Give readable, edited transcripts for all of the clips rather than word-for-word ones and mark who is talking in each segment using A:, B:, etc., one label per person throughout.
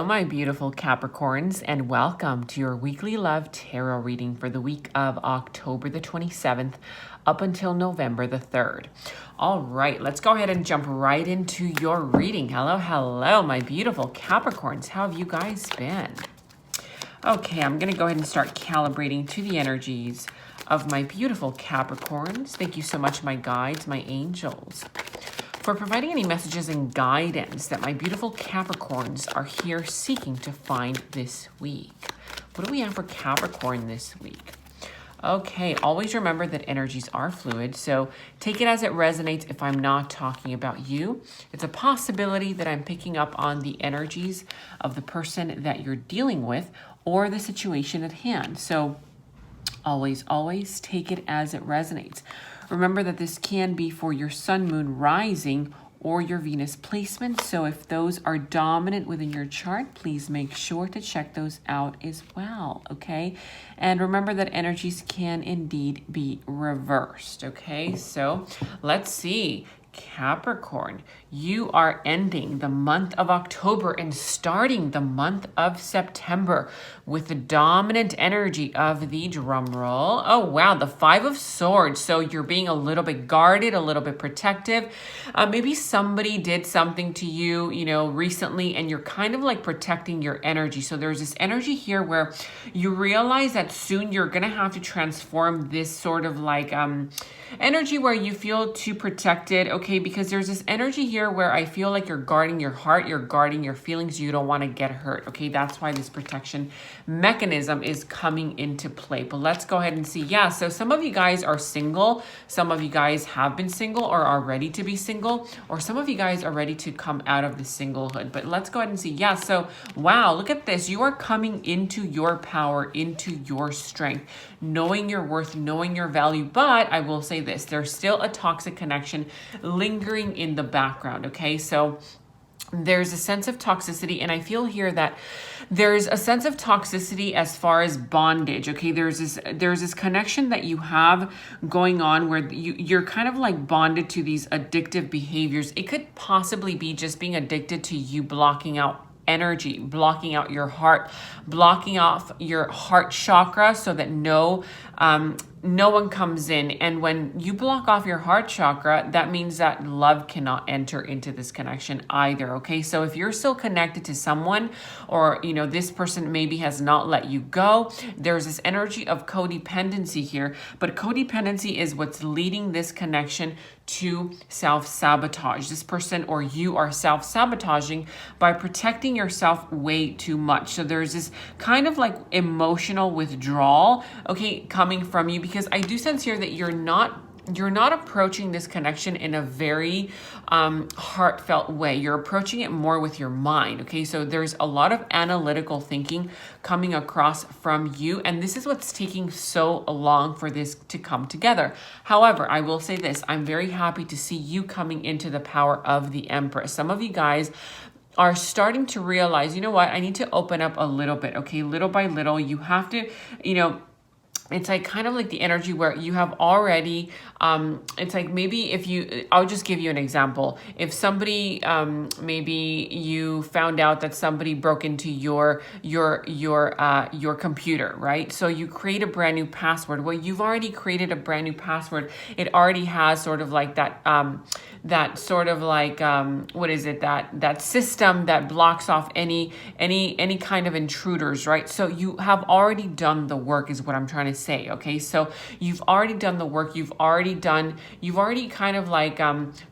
A: Hello, my beautiful Capricorns, and welcome to your weekly love tarot reading for the week of October the 27th up until November the 3rd. All right, let's go ahead and jump right into your reading. Hello, my beautiful Capricorns. How have you guys been? Okay, I'm going to go ahead and start calibrating to the energies of my beautiful Capricorns. Thank you so much, my guides, my angels, for providing any messages and guidance that my beautiful Capricorns are here seeking to find this week. What do we have for Capricorn this week? Okay, always remember that energies are fluid, so take it as it resonates if I'm not talking about you. It's a possibility that I'm picking up on the energies of the person that you're dealing with or the situation at hand. So always take it as it resonates. Remember that this can be for your sun, moon, rising, or your Venus placement. So if those are dominant within your chart, please make sure to check those out as well, okay? And remember that energies can indeed be reversed, okay? So let's see. Capricorn, you are ending the month of October and starting the month of September with the dominant energy of the drum roll. Oh, wow, the Five of Swords. So you're being a little bit guarded, a little bit protective. Maybe somebody did something to you, recently, and you're kind of like protecting your energy. So there's this energy here where you realize that soon you're going to have to transform this sort of like energy where you feel too protected, okay? Because there's this energy here where I feel like you're guarding your heart, you're guarding your feelings, you don't want to get hurt, okay? That's why this protection mechanism is coming into play. But let's go ahead and see. Yeah, so some of you guys are single, some of you guys have been single or are ready to be single, or some of you guys are ready to come out of the singlehood. But let's go ahead and see. Yeah, so wow, look at this. You are coming into your power, into your strength, knowing your worth, knowing your value. But I will say this, there's still a toxic connection lingering in the background, okay? So there's a sense of toxicity, and I feel here that there's a sense of toxicity as far as bondage, okay? There's this connection that you have going on where you're kind of like bonded to these addictive behaviors. It could possibly be just being addicted to you blocking out energy, blocking out your heart, blocking off your heart chakra so that no one comes in. And when you block off your heart chakra, that means that love cannot enter into this connection either, okay? So if you're still connected to someone, or this person maybe has not let you go, there's this energy of codependency here. But codependency is what's leading this connection to self-sabotage. This person or you are self-sabotaging by protecting yourself way too much. So there's this kind of like emotional withdrawal, okay, coming from you, because I do sense here that you're not approaching this connection in a very heartfelt way. You're approaching it more with your mind, okay? So there's a lot of analytical thinking coming across from you, and this is what's taking so long for this to come together. However, I will say this, I'm very happy to see you coming into the power of the Empress. Some of you guys are starting to realize, you know what, I need to open up a little bit, okay? Little by little, you have to, it's like kind of like the energy where you have already, it's like maybe I'll just give you an example. If somebody, maybe you found out that somebody broke into your computer, right? So you create a brand new password. Well, you've already created a brand new password. It already has sort of like that sort of like, what is it? That system that blocks off any kind of intruders, right? So you have already done the work is what I'm trying to say, okay? So you've already done the work. You've already kind of like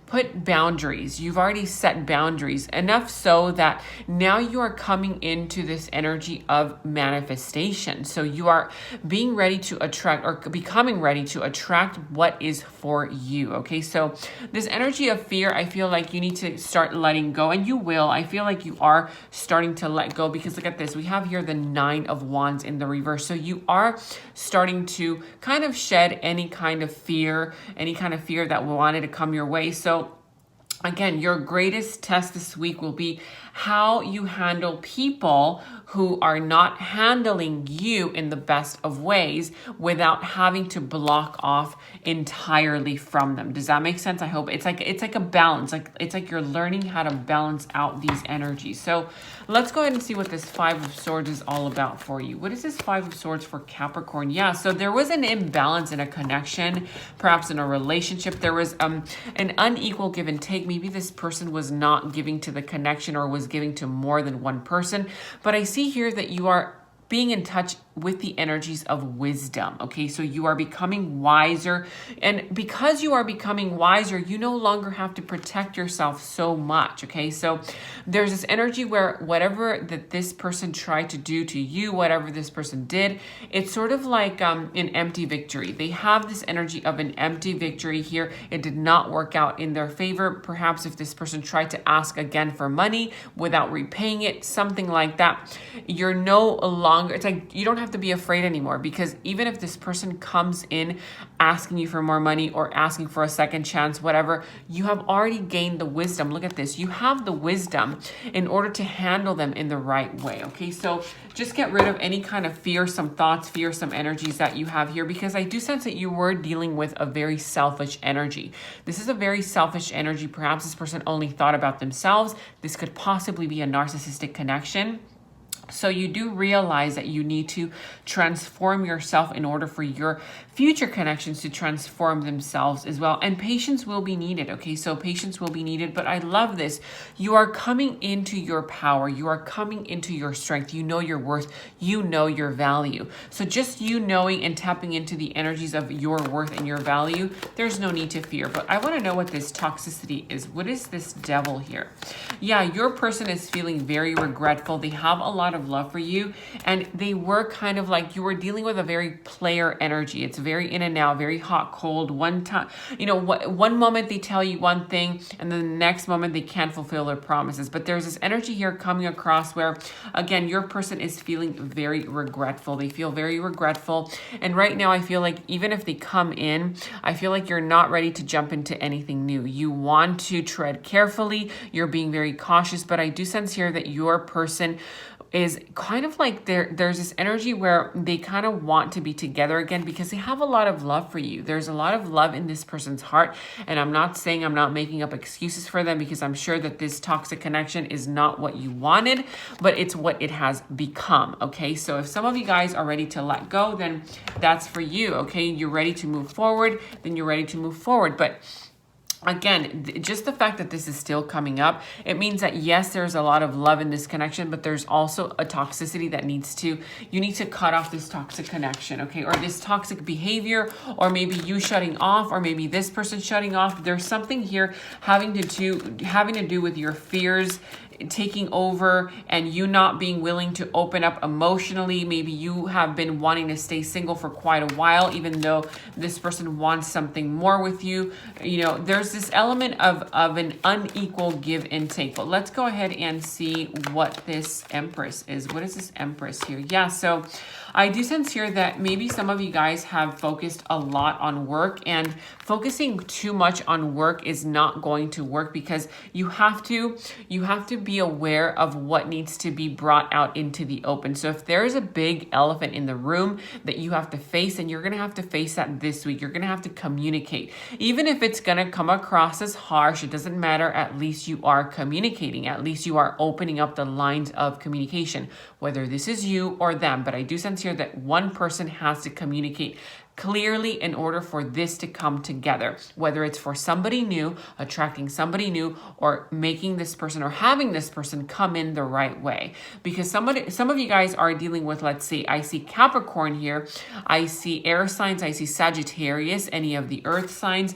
A: put boundaries. You've already set boundaries, enough so that now you are coming into this energy of manifestation. So you are being ready to attract, or becoming ready to attract what is for you, okay? So this energy of fear, I feel like you need to start letting go, and you will. I feel like you are starting to let go, because look at this. We have here the Nine of Wands in the reverse. So you are starting to kind of shed any kind of fear that wanted to come your way. So Again, your greatest test this week will be how you handle people who are not handling you in the best of ways without having to block off entirely from them. Does that make sense? I hope it's like a balance. It's like you're learning how to balance out these energies. So let's go ahead and see what this Five of Swords is all about for you. What is this Five of Swords for Capricorn? Yeah, so there was an imbalance in a connection, perhaps in a relationship. There was an unequal give and take. Maybe this person was not giving to the connection or was giving to more than one person. But I see here that you are being in touch with the energies of wisdom. Okay, so you are becoming wiser. And because you are becoming wiser, you no longer have to protect yourself so much. Okay, so there's this energy where whatever that this person tried to do to you, whatever this person did, it's sort of like an empty victory. They have this energy of an empty victory here. It did not work out in their favor. Perhaps if this person tried to ask again for money without repaying it, something like that, you're no longer, it's like you don't have to be afraid anymore, because even if this person comes in asking you for more money or asking for a second chance, whatever, you have already gained the wisdom. Look at this. You have the wisdom in order to handle them in the right way. Okay, so just get rid of any kind of fearsome thoughts, fearsome energies that you have here, because I do sense that you were dealing with a very selfish energy. This is a very selfish energy. Perhaps this person only thought about themselves. This could possibly be a narcissistic connection. So you do realize that you need to transform yourself in order for your future connections to transform themselves as well. And patience will be needed. Okay, so patience will be needed. But I love this. You are coming into your power. You are coming into your strength. You know your worth. You know your value. So just you knowing and tapping into the energies of your worth and your value, there's no need to fear. But I want to know what this toxicity is. What is this devil here? Yeah, your person is feeling very regretful. They have a lot of love for you, and they were kind of like, you were dealing with a very player energy. It's very in and out, very hot, cold. One time, you know, one moment they tell you one thing, and then the next moment they can't fulfill their promises. But there's this energy here coming across where, again, your person is feeling very regretful. They feel very regretful. And right now, I feel like even if they come in, I feel like you're not ready to jump into anything new. You want to tread carefully. You're being very cautious, but I do sense here that your person is kind of like there's this energy where they kind of want to be together again because they have a lot of love for you. There's a lot of love in this person's heart. And I'm not saying, I'm not making up excuses for them, because I'm sure that this toxic connection is not what you wanted, but it's what it has become. Okay, so if some of you guys are ready to let go, then that's for you. Okay, you're ready to move forward, then you're ready to move forward. But again, just the fact that this is still coming up, it means that yes, there's a lot of love in this connection, but there's also a toxicity that you need to cut off this toxic connection, okay? Or this toxic behavior, or maybe you shutting off, or maybe this person shutting off. There's something here having to do with your fears taking over and you not being willing to open up emotionally. Maybe you have been wanting to stay single for quite a while, even though this person wants something more with you. You know, there's this element of an unequal give and take. But let's go ahead and see what this Empress is. What is this Empress here? Yeah, so I do sense here that maybe some of you guys have focused a lot on work, and focusing too much on work is not going to work, because you have to be aware of what needs to be brought out into the open. So if there is a big elephant in the room that you have to face, and you're going to have to face that this week, you're going to have to communicate. Even if it's going to come across as harsh, it doesn't matter. At least you are communicating. At least you are opening up the lines of communication, whether this is you or them. But I do sense here that one person has to communicate clearly in order for this to come together, whether it's for somebody new, attracting somebody new, or making this person or having this person come in the right way. Because some of you guys are dealing with, let's see, I see Capricorn here, I see air signs, I see Sagittarius, any of the earth signs,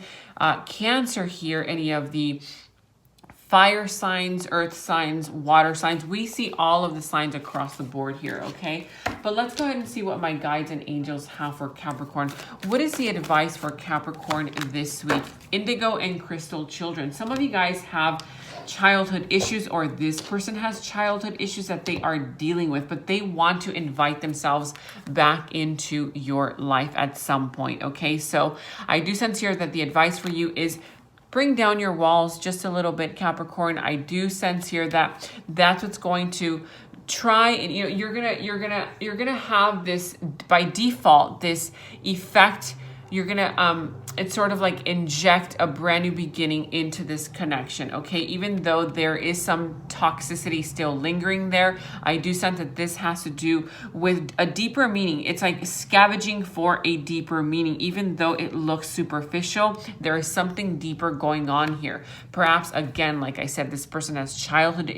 A: Cancer here, any of the fire signs, earth signs, water signs. We see all of the signs across the board here, okay? But let's go ahead and see what my guides and angels have for Capricorn. What is the advice for Capricorn this week? Indigo and crystal children. Some of you guys have childhood issues, or this person has childhood issues that they are dealing with, but they want to invite themselves back into your life at some point, okay? So I do sense here that the advice for you is bring down your walls just a little bit, Capricorn. I do sense here that that's what's going to try, and you're gonna have this by default, this effect. You're gonna it's sort of like inject a brand new beginning into this connection, okay? Even though there is some toxicity still lingering there, I do sense that this has to do with a deeper meaning. It's like scavenging for a deeper meaning. Even though it looks superficial, there is something deeper going on here. Perhaps, again, like I said, this person has childhood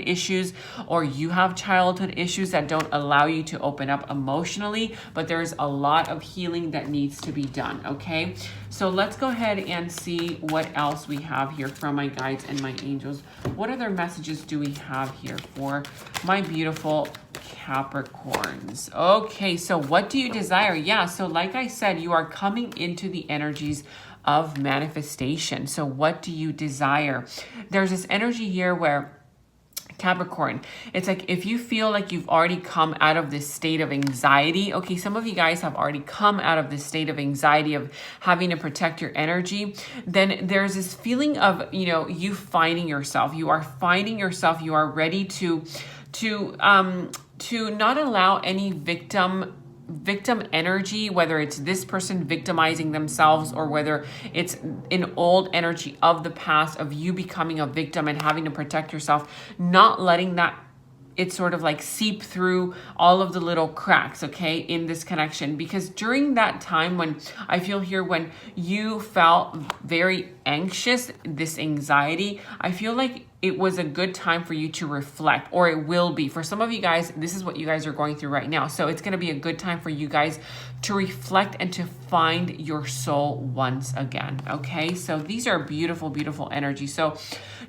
A: issues, or you have childhood issues that don't allow you to open up emotionally, but there's a lot of healing that needs to be done, okay? So let's go ahead and see what else we have here from my guides and my angels. What other messages do we have here for my beautiful Capricorns? Okay, so what do you desire? Yeah, so like I said, you are coming into the energies of manifestation. So what do you desire? There's this energy here where Capricorn, it's like if you feel like you've already come out of this state of anxiety, okay, some of you guys have already come out of this state of anxiety of having to protect your energy, then there's this feeling of, you finding yourself. You are finding yourself. You are ready to not allow any victim energy, whether it's this person victimizing themselves or whether it's an old energy of the past of you becoming a victim and having to protect yourself, not letting that it sort of like seep through all of the little cracks, okay, in this connection. Because during that time when I feel here, when you felt very anxious, this anxiety, I feel like it was a good time for you to reflect, or it will be. For some of you guys, this is what you guys are going through right now. So it's going to be a good time for you guys to reflect and to find your soul once again, okay? So these are beautiful, beautiful energies. So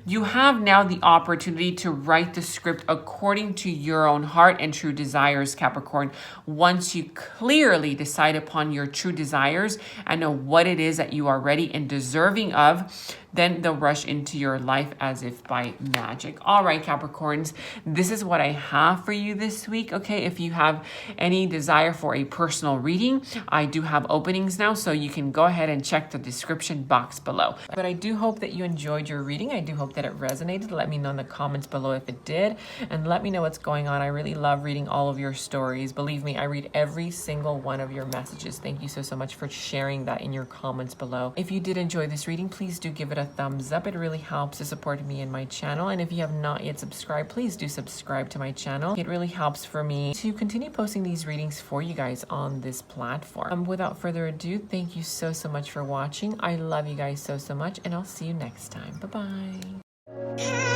A: you have now the opportunity to write the script according to your own heart and true desires, Capricorn. Once you clearly decide upon your true desires and know what it is that you are ready and deserving of, then they'll rush into your life as if by magic. All right, Capricorns, this is what I have for you this week, okay? If you have any desire for a personal reading, I do have openings now, so you can go ahead and check the description box below. But I do hope that you enjoyed your reading. I do hope that it resonated. Let me know in the comments below if it did, and let me know what's going on. I really love reading all of your stories. Believe me, I read every single one of your messages. Thank you so much for sharing that in your comments below. If you did enjoy this reading, please do give it a thumbs up. It really helps to support me and my channel. And if you have not yet subscribed, please do subscribe to my channel. It really helps for me to continue posting these readings for you guys on this platform. Without further ado, thank you so much for watching. I love you guys so much, and I'll see you next time. Bye-bye.